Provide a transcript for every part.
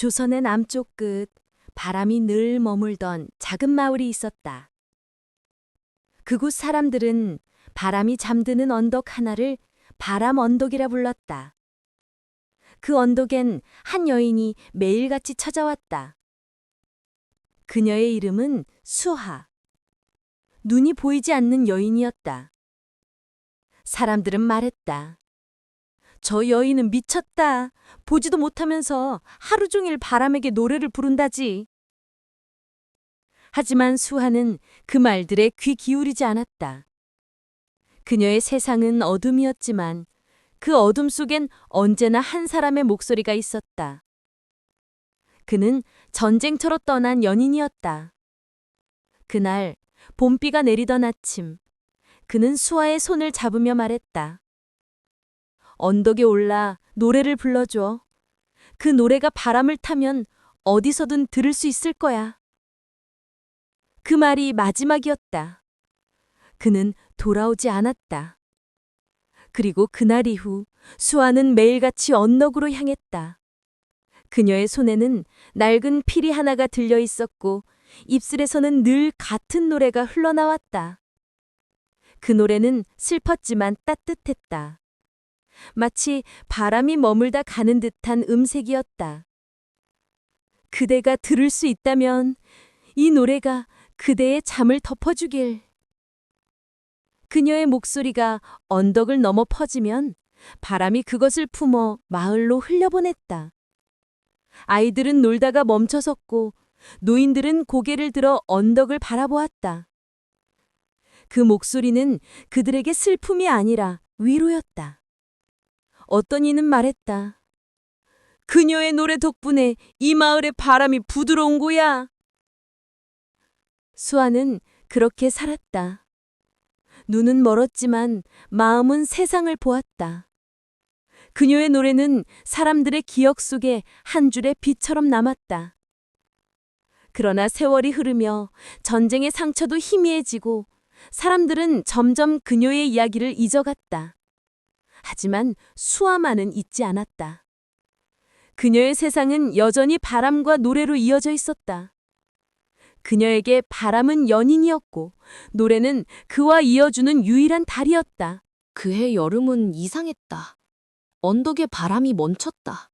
조선의 남쪽 끝 바람이 늘 머물던 작은 마을이 있었다. 그곳 사람들은 바람이 잠드는 언덕 하나를 바람 언덕이라 불렀다. 그 언덕엔 한 여인이 매일같이 찾아왔다. 그녀의 이름은 수하. 눈이 보이지 않는 여인이었다. 사람들은 말했다. 저 여인은 미쳤다. 보지도 못하면서 하루 종일 바람에게 노래를 부른다지. 하지만 수하는 그 말들에 귀 기울이지 않았다. 그녀의 세상은 어둠이었지만 그 어둠 속엔 언제나 한 사람의 목소리가 있었다. 그는 전쟁터로 떠난 연인이었다. 그날 봄비가 내리던 아침, 그는 수하의 손을 잡으며 말했다. 언덕에 올라 노래를 불러줘. 그 노래가 바람을 타면 어디서든 들을 수 있을 거야. 그 말이 마지막이었다. 그는 돌아오지 않았다. 그리고 그날 이후 수아는 매일같이 언덕으로 향했다. 그녀의 손에는 낡은 피리 하나가 들려 있었고 입술에서는 늘 같은 노래가 흘러나왔다. 그 노래는 슬펐지만 따뜻했다. 마치 바람이 머물다 가는 듯한 음색이었다. 그대가 들을 수 있다면 이 노래가 그대의 잠을 덮어주길. 그녀의 목소리가 언덕을 넘어 퍼지면 바람이 그것을 품어 마을로 흘려보냈다. 아이들은 놀다가 멈춰섰고 노인들은 고개를 들어 언덕을 바라보았다. 그 목소리는 그들에게 슬픔이 아니라 위로였다. 어떤 이는 말했다. 그녀의 노래 덕분에 이 마을의 바람이 부드러운 거야. 수아는 그렇게 살았다. 눈은 멀었지만 마음은 세상을 보았다. 그녀의 노래는 사람들의 기억 속에 한 줄의 빛처럼 남았다. 그러나 세월이 흐르며 전쟁의 상처도 희미해지고 사람들은 점점 그녀의 이야기를 잊어갔다. 하지만 수아만은 잊지 않았다. 그녀의 세상은 여전히 바람과 노래로 이어져 있었다. 그녀에게 바람은 연인이었고 노래는 그와 이어주는 유일한 달이었다. 그해 여름은 이상했다. 언덕에 바람이 멈췄다.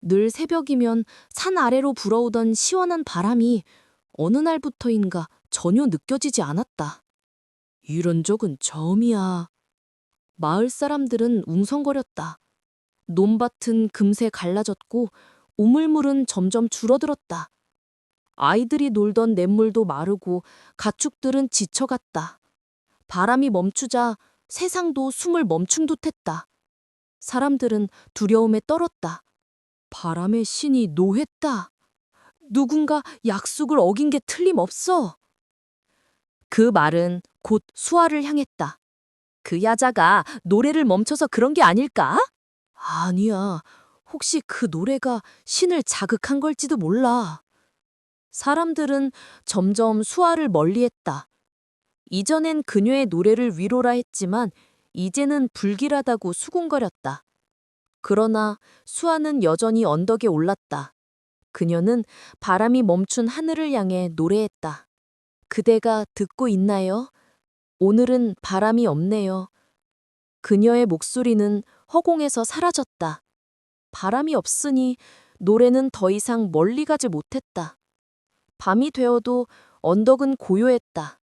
늘 새벽이면 산 아래로 불어오던 시원한 바람이 어느 날부터인가 전혀 느껴지지 않았다. 이런 적은 처음이야. 마을 사람들은 웅성거렸다. 논밭은 금세 갈라졌고 우물물은 점점 줄어들었다. 아이들이 놀던 냇물도 마르고 가축들은 지쳐갔다. 바람이 멈추자 세상도 숨을 멈춘 듯했다. 사람들은 두려움에 떨었다. 바람의 신이 노했다. 누군가 약속을 어긴 게 틀림없어. 그 말은 곧 수아를 향했다. 그 여자가 노래를 멈춰서 그런 게 아닐까? 아니야. 혹시 그 노래가 신을 자극한 걸지도 몰라. 사람들은 점점 수아를 멀리했다. 이전엔 그녀의 노래를 위로라 했지만 이제는 불길하다고 수군거렸다. 그러나 수아는 여전히 언덕에 올랐다. 그녀는 바람이 멈춘 하늘을 향해 노래했다. 그대가 듣고 있나요? 오늘은 바람이 없네요. 그녀의 목소리는 허공에서 사라졌다. 바람이 없으니 노래는 더 이상 멀리 가지 못했다. 밤이 되어도 언덕은 고요했다.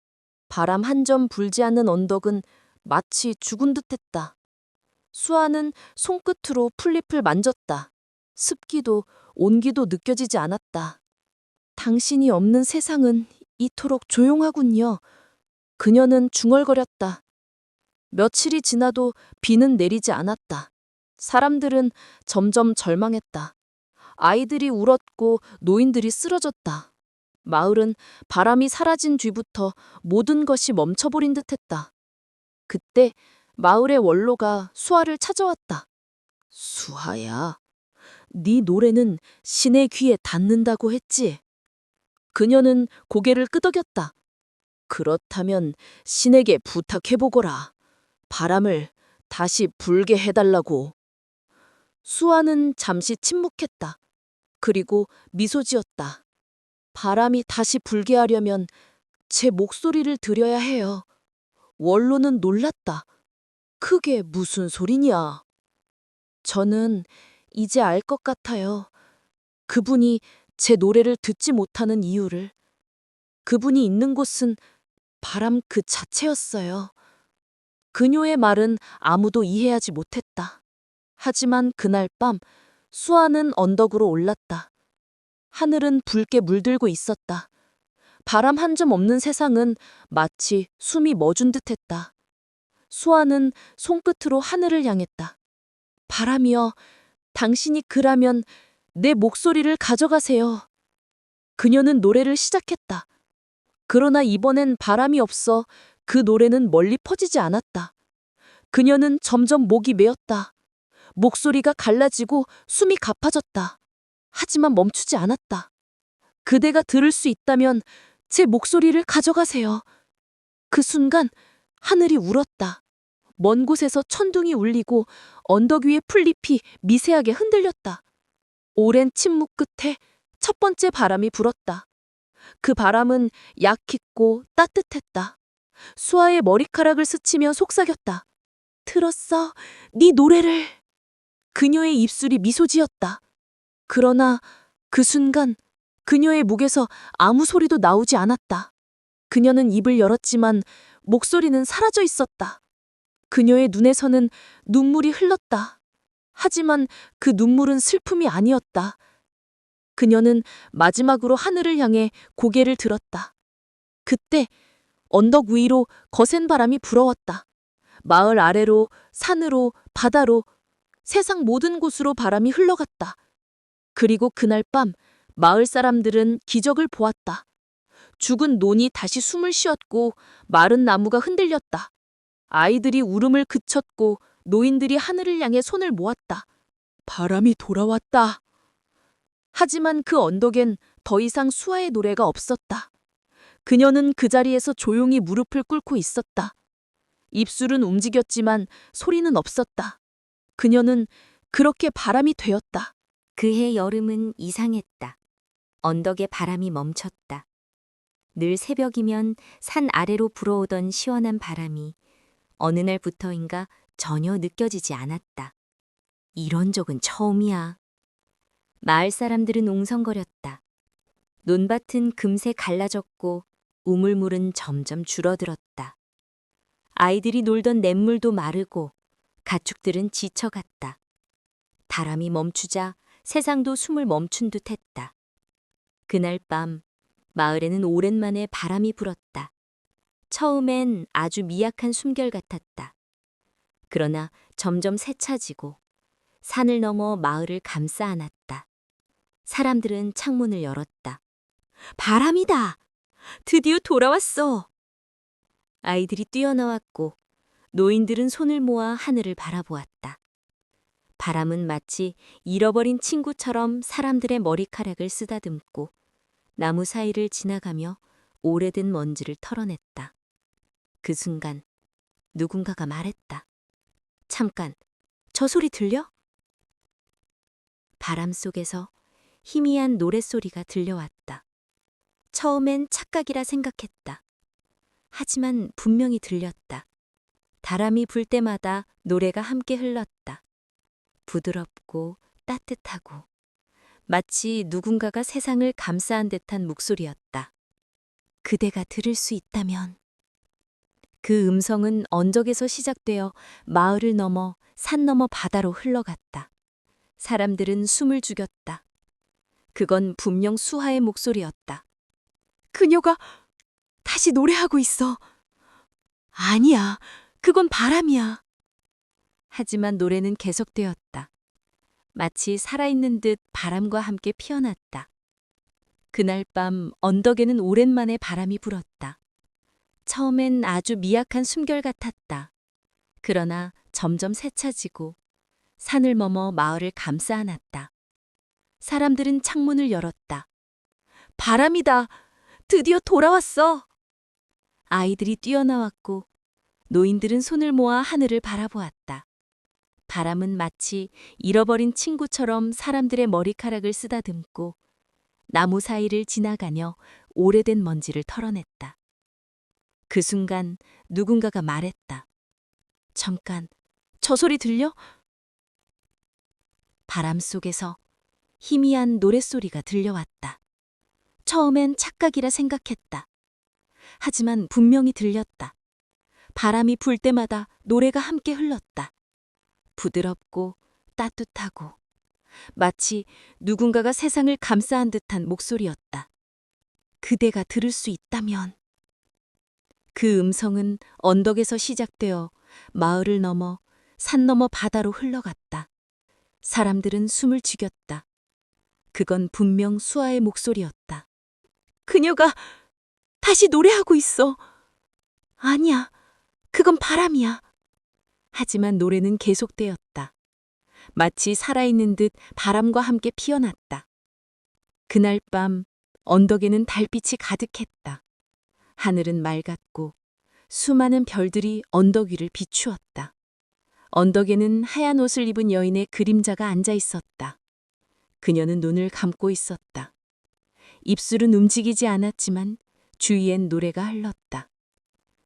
바람 한 점 불지 않는 언덕은 마치 죽은 듯했다. 수아는 손끝으로 풀잎을 만졌다. 습기도 온기도 느껴지지 않았다. 당신이 없는 세상은 이토록 조용하군요. 그녀는 중얼거렸다. 며칠이 지나도 비는 내리지 않았다. 사람들은 점점 절망했다. 아이들이 울었고 노인들이 쓰러졌다. 마을은 바람이 사라진 뒤부터 모든 것이 멈춰버린 듯했다. 그때 마을의 원로가 수아를 찾아왔다. 수아야, 네 노래는 신의 귀에 닿는다고 했지? 그녀는 고개를 끄덕였다. 그렇다면 신에게 부탁해보거라. 바람을 다시 불게 해달라고. 수아는 잠시 침묵했다. 그리고 미소 지었다. 바람이 다시 불게 하려면 제 목소리를 들여야 해요. 원로는 놀랐다. 그게 무슨 소리냐? 저는 이제 알 것 같아요. 그분이 제 노래를 듣지 못하는 이유를. 그분이 있는 곳은 바람 그 자체였어요. 그녀의 말은 아무도 이해하지 못했다. 하지만 그날 밤 수아는 언덕으로 올랐다. 하늘은 붉게 물들고 있었다. 바람 한 점 없는 세상은 마치 숨이 멎은 듯했다. 수아는 손끝으로 하늘을 향했다. 바람이여, 당신이 그라면 내 목소리를 가져가세요. 그녀는 노래를 시작했다. 그러나 이번엔 바람이 없어 그 노래는 멀리 퍼지지 않았다. 그녀는 점점 목이 메었다. 목소리가 갈라지고 숨이 가빠졌다. 하지만 멈추지 않았다. 그대가 들을 수 있다면 제 목소리를 가져가세요. 그 순간 하늘이 울었다. 먼 곳에서 천둥이 울리고 언덕 위의 풀잎이 미세하게 흔들렸다. 오랜 침묵 끝에 첫 번째 바람이 불었다. 그 바람은 약했고 따뜻했다. 수아의 머리카락을 스치며 속삭였다. 들었어, 네 노래를. 그녀의 입술이 미소 지었다. 그러나 그 순간 그녀의 목에서 아무 소리도 나오지 않았다. 그녀는 입을 열었지만 목소리는 사라져 있었다. 그녀의 눈에서는 눈물이 흘렀다. 하지만 그 눈물은 슬픔이 아니었다. 그녀는 마지막으로 하늘을 향해 고개를 들었다. 그때 언덕 위로 거센 바람이 불어왔다. 마을 아래로, 산으로, 바다로, 세상 모든 곳으로 바람이 흘러갔다. 그리고 그날 밤 마을 사람들은 기적을 보았다. 죽은 논이 다시 숨을 쉬었고 마른 나무가 흔들렸다. 아이들이 울음을 그쳤고 노인들이 하늘을 향해 손을 모았다. 바람이 돌아왔다. 하지만 그 언덕엔 더 이상 수아의 노래가 없었다. 그녀는 그 자리에서 조용히 무릎을 꿇고 있었다. 입술은 움직였지만 소리는 없었다. 그녀는 그렇게 바람이 되었다. 그해 여름은 이상했다. 언덕에 바람이 멈췄다. 늘 새벽이면 산 아래로 불어오던 시원한 바람이 어느 날부터인가 전혀 느껴지지 않았다. 이런 적은 처음이야. 마을 사람들은 웅성거렸다. 논밭은 금세 갈라졌고 우물물은 점점 줄어들었다. 아이들이 놀던 냇물도 마르고 가축들은 지쳐갔다. 바람이 멈추자 세상도 숨을 멈춘 듯했다. 그날 밤 마을에는 오랜만에 바람이 불었다. 처음엔 아주 미약한 숨결 같았다. 그러나 점점 세차지고 산을 넘어 마을을 감싸 안았다. 사람들은 창문을 열었다. 바람이다! 드디어 돌아왔어! 아이들이 뛰어나왔고 노인들은 손을 모아 하늘을 바라보았다. 바람은 마치 잃어버린 친구처럼 사람들의 머리카락을 쓰다듬고 나무 사이를 지나가며 오래된 먼지를 털어냈다. 그 순간 누군가가 말했다. 잠깐, 저 소리 들려? 바람 속에서 희미한 노랫소리가 들려왔다. 처음엔 착각이라 생각했다. 하지만 분명히 들렸다. 바람이 불 때마다 노래가 함께 흘렀다. 부드럽고 따뜻하고 마치 누군가가 세상을 감싸한 듯한 목소리였다. 그대가 들을 수 있다면. 그 음성은 언덕에서 시작되어 마을을 넘어 산 너머 바다로 흘러갔다. 사람들은 숨을 죽였다. 그건 분명 수하의 목소리였다. 그녀가 다시 노래하고 있어. 아니야, 그건 바람이야. 하지만 노래는 계속되었다. 마치 살아있는 듯 바람과 함께 피어났다. 그날 밤 언덕에는 오랜만에 바람이 불었다. 처음엔 아주 미약한 숨결 같았다. 그러나 점점 세차지고 산을 머머 마을을 감싸 안았다. 사람들은 창문을 열었다. 바람이다! 드디어 돌아왔어! 아이들이 뛰어나왔고 노인들은 손을 모아 하늘을 바라보았다. 바람은 마치 잃어버린 친구처럼 사람들의 머리카락을 쓰다듬고 나무 사이를 지나가며 오래된 먼지를 털어냈다. 그 순간 누군가가 말했다. 잠깐, 저 소리 들려? 바람 속에서 희미한 노랫소리가 들려왔다. 처음엔 착각이라 생각했다. 하지만 분명히 들렸다. 바람이 불 때마다 노래가 함께 흘렀다. 부드럽고 따뜻하고 마치 누군가가 세상을 감싸한 듯한 목소리였다. 그대가 들을 수 있다면. 그 음성은 언덕에서 시작되어 마을을 넘어 산 너머 바다로 흘러갔다. 사람들은 숨을 죽였다. 그건 분명 수아의 목소리였다. 그녀가 다시 노래하고 있어. 아니야, 그건 바람이야. 하지만 노래는 계속되었다. 마치 살아있는 듯 바람과 함께 피어났다. 그날 밤 언덕에는 달빛이 가득했다. 하늘은 맑았고 수많은 별들이 언덕 위를 비추었다. 언덕에는 하얀 옷을 입은 여인의 그림자가 앉아 있었다. 그녀는 눈을 감고 있었다. 입술은 움직이지 않았지만 주위엔 노래가 흘렀다.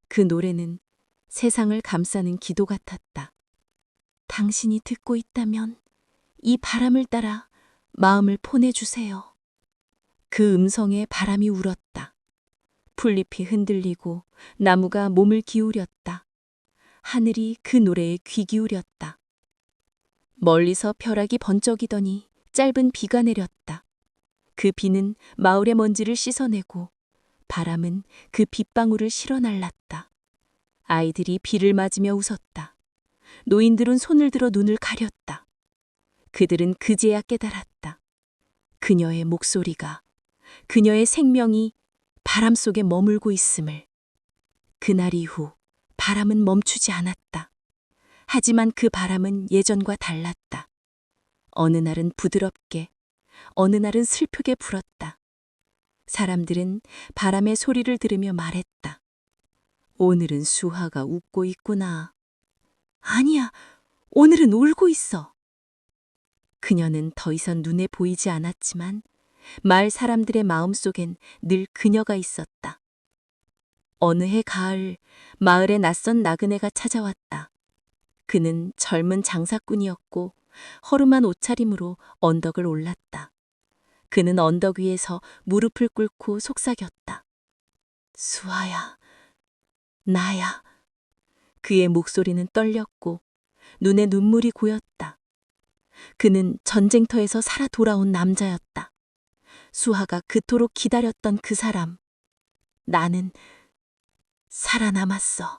그 노래는 세상을 감싸는 기도 같았다. 당신이 듣고 있다면 이 바람을 따라 마음을 보내주세요. 그 음성에 바람이 울었다. 풀잎이 흔들리고 나무가 몸을 기울였다. 하늘이 그 노래에 귀 기울였다. 멀리서 벼락이 번쩍이더니 짧은 비가 내렸다. 그 비는 마을의 먼지를 씻어내고 바람은 그 빗방울을 실어 날랐다. 아이들이 비를 맞으며 웃었다. 노인들은 손을 들어 눈을 가렸다. 그들은 그제야 깨달았다. 그녀의 목소리가, 그녀의 생명이 바람 속에 머물고 있음을. 그날 이후 바람은 멈추지 않았다. 하지만 그 바람은 예전과 달랐다. 어느 날은 부드럽게, 어느 날은 슬프게 불었다. 사람들은 바람의 소리를 들으며 말했다. 오늘은 수하가 웃고 있구나. 아니야, 오늘은 울고 있어. 그녀는 더 이상 눈에 보이지 않았지만 마을 사람들의 마음속엔 늘 그녀가 있었다. 어느 해 가을, 마을에 낯선 나그네가 찾아왔다. 그는 젊은 장사꾼이었고 허름한 옷차림으로 언덕을 올랐다. 그는 언덕 위에서 무릎을 꿇고 속삭였다. 수아야, 나야. 그의 목소리는 떨렸고 눈에 눈물이 고였다. 그는 전쟁터에서 살아 돌아온 남자였다. 수아가 그토록 기다렸던 그 사람. 나는 살아남았어.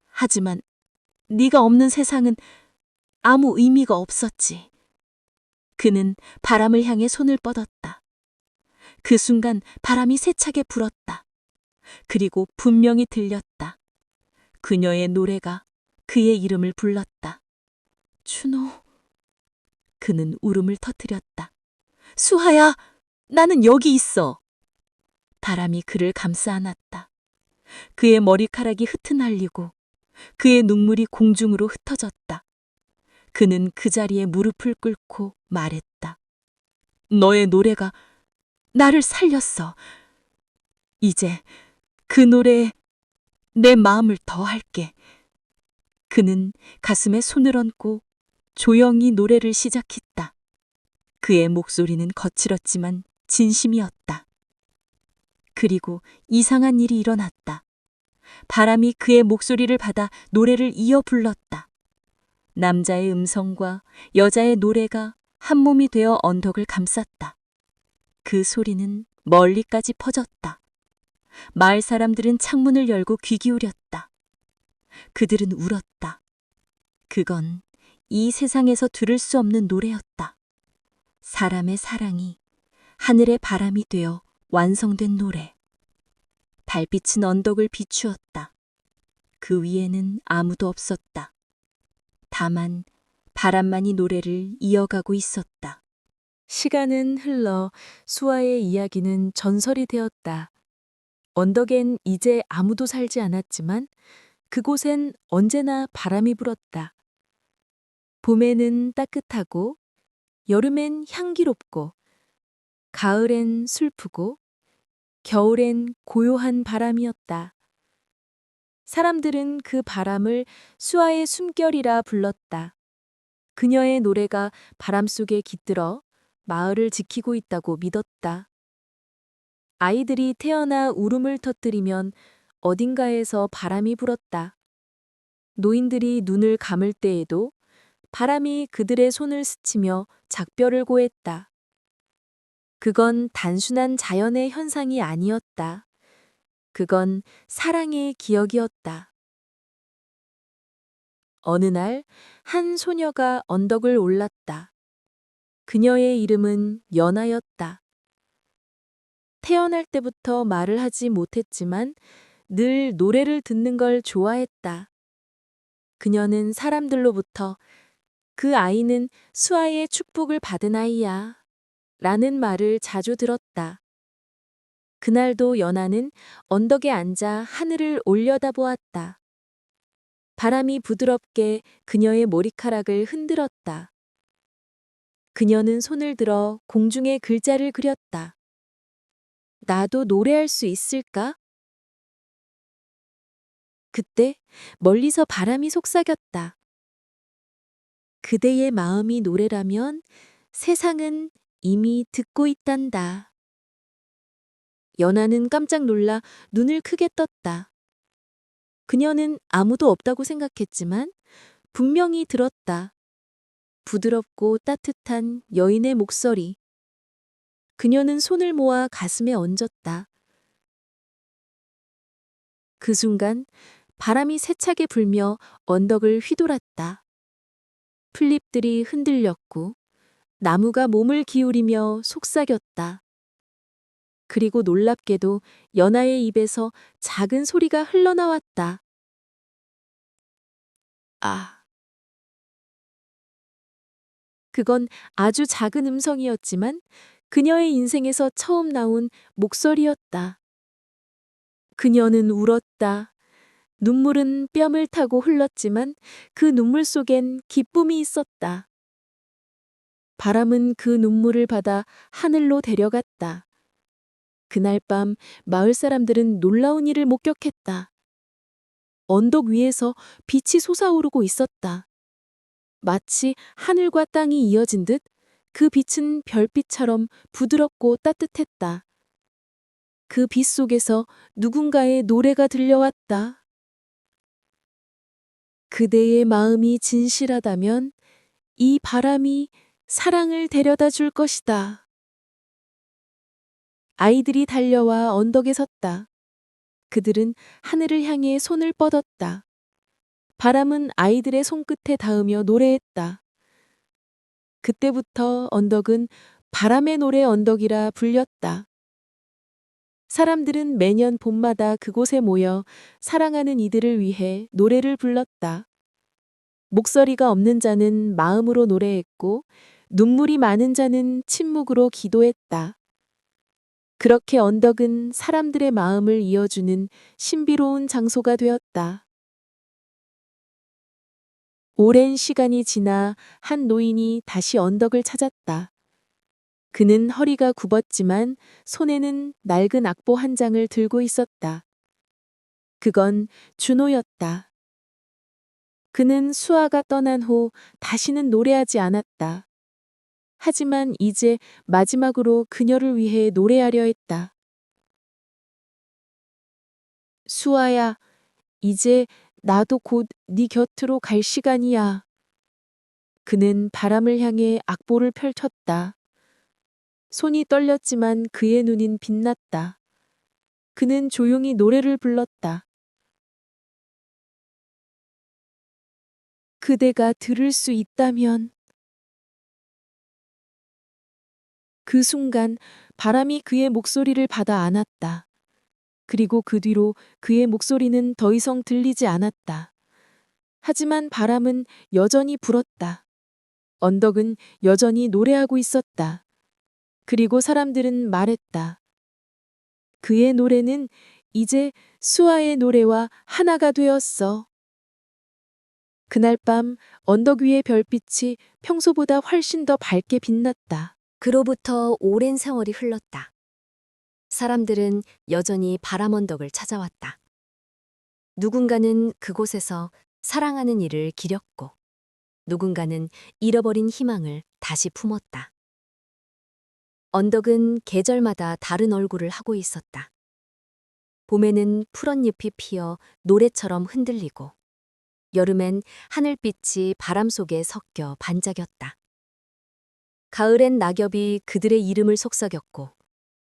하지만 네가 없는 세상은 아무 의미가 없었지. 그는 바람을 향해 손을 뻗었다. 그 순간 바람이 세차게 불었다. 그리고 분명히 들렸다. 그녀의 노래가 그의 이름을 불렀다. 준호. 그는 울음을 터뜨렸다. 수하야, 나는 여기 있어. 바람이 그를 감싸 안았다. 그의 머리카락이 흩날리고 그의 눈물이 공중으로 흩어졌다. 그는 그 자리에 무릎을 꿇고 말했다. 너의 노래가 나를 살렸어. 이제 그 노래에 내 마음을 더할게. 그는 가슴에 손을 얹고 조용히 노래를 시작했다. 그의 목소리는 거칠었지만 진심이었다. 그리고 이상한 일이 일어났다. 바람이 그의 목소리를 받아 노래를 이어 불렀다. 남자의 음성과 여자의 노래가 한 몸이 되어 언덕을 감쌌다. 그 소리는 멀리까지 퍼졌다. 마을 사람들은 창문을 열고 귀 기울였다. 그들은 울었다. 그건 이 세상에서 들을 수 없는 노래였다. 사람의 사랑이 하늘의 바람이 되어 완성된 노래. 달빛은 언덕을 비추었다. 그 위에는 아무도 없었다. 다만 바람만이 노래를 이어가고 있었다. 시간은 흘러 수아의 이야기는 전설이 되었다. 언덕엔 이제 아무도 살지 않았지만 그곳엔 언제나 바람이 불었다. 봄에는 따뜻하고, 여름엔 향기롭고, 가을엔 슬프고, 겨울엔 고요한 바람이었다. 사람들은 그 바람을 수아의 숨결이라 불렀다. 그녀의 노래가 바람 속에 깃들어 마을을 지키고 있다고 믿었다. 아이들이 태어나 울음을 터뜨리면 어딘가에서 바람이 불었다. 노인들이 눈을 감을 때에도 바람이 그들의 손을 스치며 작별을 고했다. 그건 단순한 자연의 현상이 아니었다. 그건 사랑의 기억이었다. 어느 날, 한 소녀가 언덕을 올랐다. 그녀의 이름은 연아였다. 태어날 때부터 말을 하지 못했지만 늘 노래를 듣는 걸 좋아했다. 그녀는 사람들로부터 그 아이는 수아의 축복을 받은 아이야 라는 말을 자주 들었다. 그날도 연아는 언덕에 앉아 하늘을 올려다보았다. 바람이 부드럽게 그녀의 머리카락을 흔들었다. 그녀는 손을 들어 공중에 글자를 그렸다. 나도 노래할 수 있을까? 그때 멀리서 바람이 속삭였다. 그대의 마음이 노래라면 세상은 이미 듣고 있단다. 연아는 깜짝 놀라 눈을 크게 떴다. 그녀는 아무도 없다고 생각했지만 분명히 들었다. 부드럽고 따뜻한 여인의 목소리. 그녀는 손을 모아 가슴에 얹었다. 그 순간 바람이 세차게 불며 언덕을 휘돌았다. 풀잎들이 흔들렸고 나무가 몸을 기울이며 속삭였다. 그리고 놀랍게도 연아의 입에서 작은 소리가 흘러나왔다. 아. 그건 아주 작은 음성이었지만 그녀의 인생에서 처음 나온 목소리였다. 그녀는 울었다. 눈물은 뺨을 타고 흘렀지만 그 눈물 속엔 기쁨이 있었다. 바람은 그 눈물을 받아 하늘로 데려갔다. 그날 밤 마을 사람들은 놀라운 일을 목격했다. 언덕 위에서 빛이 솟아오르고 있었다. 마치 하늘과 땅이 이어진 듯 그 빛은 별빛처럼 부드럽고 따뜻했다. 그 빛 속에서 누군가의 노래가 들려왔다. 그대의 마음이 진실하다면 이 바람이 사랑을 데려다 줄 것이다. 아이들이 달려와 언덕에 섰다. 그들은 하늘을 향해 손을 뻗었다. 바람은 아이들의 손끝에 닿으며 노래했다. 그때부터 언덕은 바람의 노래 언덕이라 불렸다. 사람들은 매년 봄마다 그곳에 모여 사랑하는 이들을 위해 노래를 불렀다. 목소리가 없는 자는 마음으로 노래했고 눈물이 많은 자는 침묵으로 기도했다. 그렇게 언덕은 사람들의 마음을 이어주는 신비로운 장소가 되었다. 오랜 시간이 지나 한 노인이 다시 언덕을 찾았다. 그는 허리가 굽었지만 손에는 낡은 악보 한 장을 들고 있었다. 그건 준호였다. 그는 수아가 떠난 후 다시는 노래하지 않았다. 하지만 이제 마지막으로 그녀를 위해 노래하려 했다. 수아야, 이제 나도 곧 네 곁으로 갈 시간이야. 그는 바람을 향해 악보를 펼쳤다. 손이 떨렸지만 그의 눈은 빛났다. 그는 조용히 노래를 불렀다. 그대가 들을 수 있다면. 그 순간 바람이 그의 목소리를 받아 안았다. 그리고 그 뒤로 그의 목소리는 더 이상 들리지 않았다. 하지만 바람은 여전히 불었다. 언덕은 여전히 노래하고 있었다. 그리고 사람들은 말했다. 그의 노래는 이제 수아의 노래와 하나가 되었어. 그날 밤 언덕 위의 별빛이 평소보다 훨씬 더 밝게 빛났다. 그로부터 오랜 세월이 흘렀다. 사람들은 여전히 바람 언덕을 찾아왔다. 누군가는 그곳에서 사랑하는 이를 기렸고, 누군가는 잃어버린 희망을 다시 품었다. 언덕은 계절마다 다른 얼굴을 하고 있었다. 봄에는 푸른 잎이 피어 노래처럼 흔들리고, 여름엔 하늘빛이 바람 속에 섞여 반짝였다. 가을엔 낙엽이 그들의 이름을 속삭였고,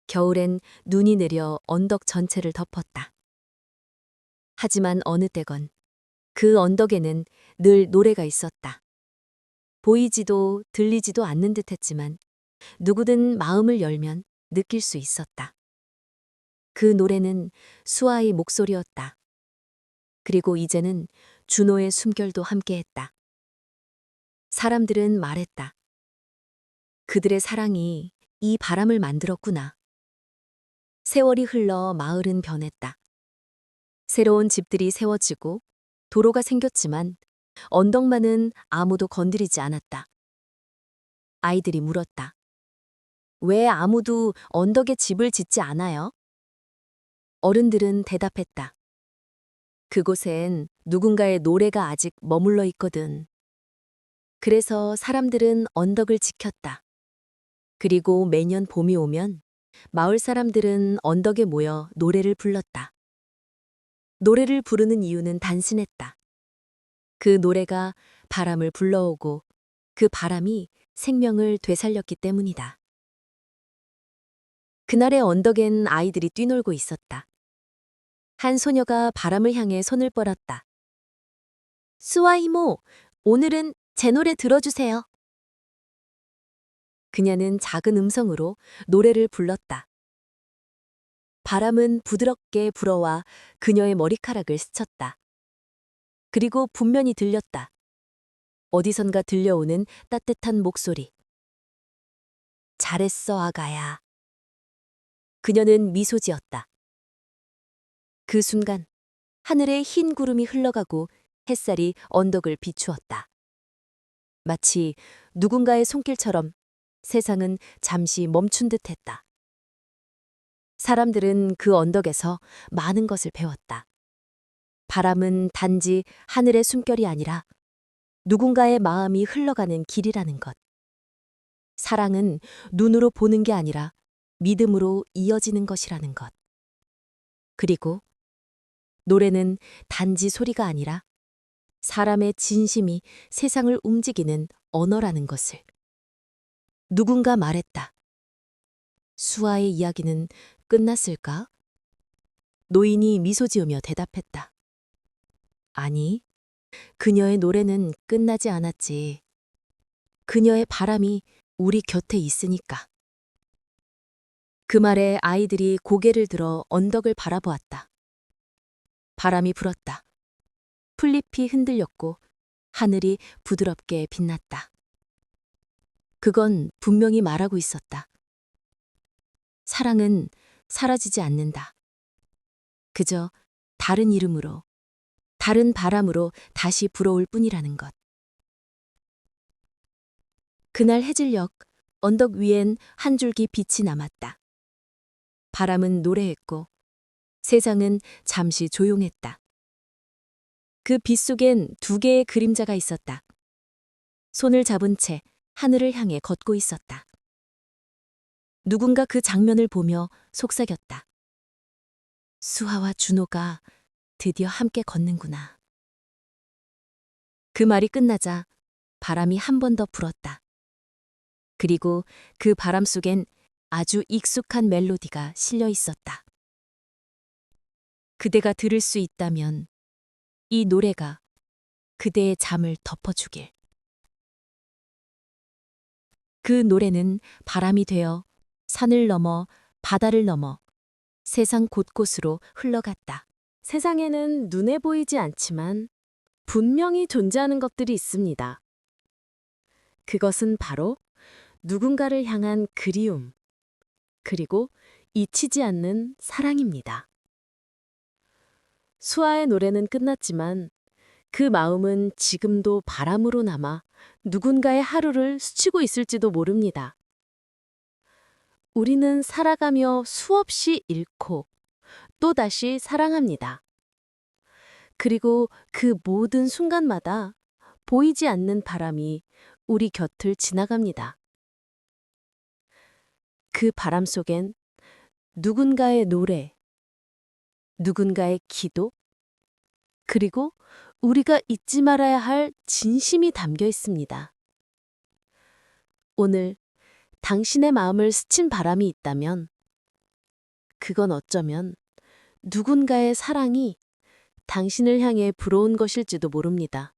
겨울엔 눈이 내려 언덕 전체를 덮었다. 하지만 어느 때건 그 언덕에는 늘 노래가 있었다. 보이지도 들리지도 않는 듯 했지만 누구든 마음을 열면 느낄 수 있었다. 그 노래는 수아의 목소리였다. 그리고 이제는 준호의 숨결도 함께했다. 사람들은 말했다. 그들의 사랑이 이 바람을 만들었구나. 세월이 흘러 마을은 변했다. 새로운 집들이 세워지고 도로가 생겼지만 언덕만은 아무도 건드리지 않았다. 아이들이 물었다. 왜 아무도 언덕에 집을 짓지 않아요? 어른들은 대답했다. 그곳엔 누군가의 노래가 아직 머물러 있거든. 그래서 사람들은 언덕을 지켰다. 그리고 매년 봄이 오면 마을 사람들은 언덕에 모여 노래를 불렀다. 노래를 부르는 이유는 단순했다. 그 노래가 바람을 불러오고 그 바람이 생명을 되살렸기 때문이다. 그날의 언덕엔 아이들이 뛰놀고 있었다. 한 소녀가 바람을 향해 손을 뻗었다. 수아 이모, 오늘은 제 노래 들어주세요. 그녀는 작은 음성으로 노래를 불렀다. 바람은 부드럽게 불어와 그녀의 머리카락을 스쳤다. 그리고 분명히 들렸다. 어디선가 들려오는 따뜻한 목소리. 잘했어, 아가야. 그녀는 미소 지었다. 그 순간 하늘에 흰 구름이 흘러가고 햇살이 언덕을 비추었다. 마치 누군가의 손길처럼 세상은 잠시 멈춘 듯 했다. 사람들은 그 언덕에서 많은 것을 배웠다. 바람은 단지 하늘의 숨결이 아니라 누군가의 마음이 흘러가는 길이라는 것. 사랑은 눈으로 보는 게 아니라 믿음으로 이어지는 것이라는 것. 그리고 노래는 단지 소리가 아니라 사람의 진심이 세상을 움직이는 언어라는 것을. 누군가 말했다. 수아의 이야기는 끝났을까? 노인이 미소 지으며 대답했다. 아니, 그녀의 노래는 끝나지 않았지. 그녀의 바람이 우리 곁에 있으니까. 그 말에 아이들이 고개를 들어 언덕을 바라보았다. 바람이 불었다. 풀잎이 흔들렸고 하늘이 부드럽게 빛났다. 그건 분명히 말하고 있었다. 사랑은 사라지지 않는다. 그저 다른 이름으로, 다른 바람으로 다시 불어올 뿐이라는 것. 그날 해질녘 언덕 위엔 한 줄기 빛이 남았다. 바람은 노래했고 세상은 잠시 조용했다. 그 빛 속엔 두 개의 그림자가 있었다. 손을 잡은 채 하늘을 향해 걷고 있었다. 누군가 그 장면을 보며 속삭였다. 수아와 준호가 드디어 함께 걷는구나. 그 말이 끝나자 바람이 한 번 더 불었다. 그리고 그 바람 속엔 아주 익숙한 멜로디가 실려 있었다. 그대가 들을 수 있다면 이 노래가 그대의 잠을 덮어주길. 그 노래는 바람이 되어 산을 넘어 바다를 넘어 세상 곳곳으로 흘러갔다. 세상에는 눈에 보이지 않지만 분명히 존재하는 것들이 있습니다. 그것은 바로 누군가를 향한 그리움, 그리고 잊히지 않는 사랑입니다. 수아의 노래는 끝났지만 그 마음은 지금도 바람으로 남아 누군가의 하루를 스치고 있을지도 모릅니다. 우리는 살아가며 수없이 잃고 또다시 사랑합니다. 그리고 그 모든 순간마다 보이지 않는 바람이 우리 곁을 지나갑니다. 그 바람 속엔 누군가의 노래, 누군가의 기도, 그리고 우리가 잊지 말아야 할 진심이 담겨 있습니다. 오늘 당신의 마음을 스친 바람이 있다면 그건 어쩌면 누군가의 사랑이 당신을 향해 불어온 것일지도 모릅니다.